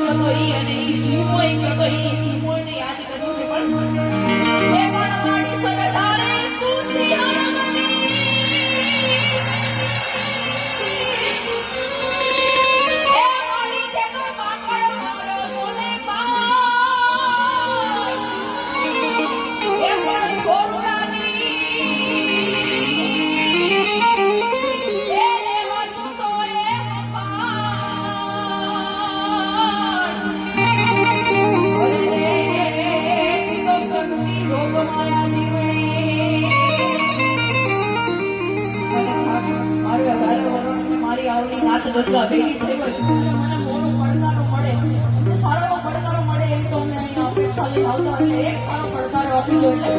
હતો ઈ અને ઈ શિવમોય હતો ઈ શિવમોયને યાદ કર્યો છે પણ એ મારી સરદારે તું સિંહાણી એ મારી તેનો કાકડ મારો મોને બા એ પણ સોરાની એ રહેવાનું તો એ મપાન અરે તો પ્રગતિ રોગમાયા દીવણી મારી અઢારે વર્ષની મારી આવડી નાત ગંગા ભેગી થઈ ગઈ મને મોરો પડકારો મળે અમને સારો પડકારો મળે એવી તો અમને અહીંયા અપેક્ષા લઈને આવતા એટલે એક સારો પડકારો આપી દો એટલે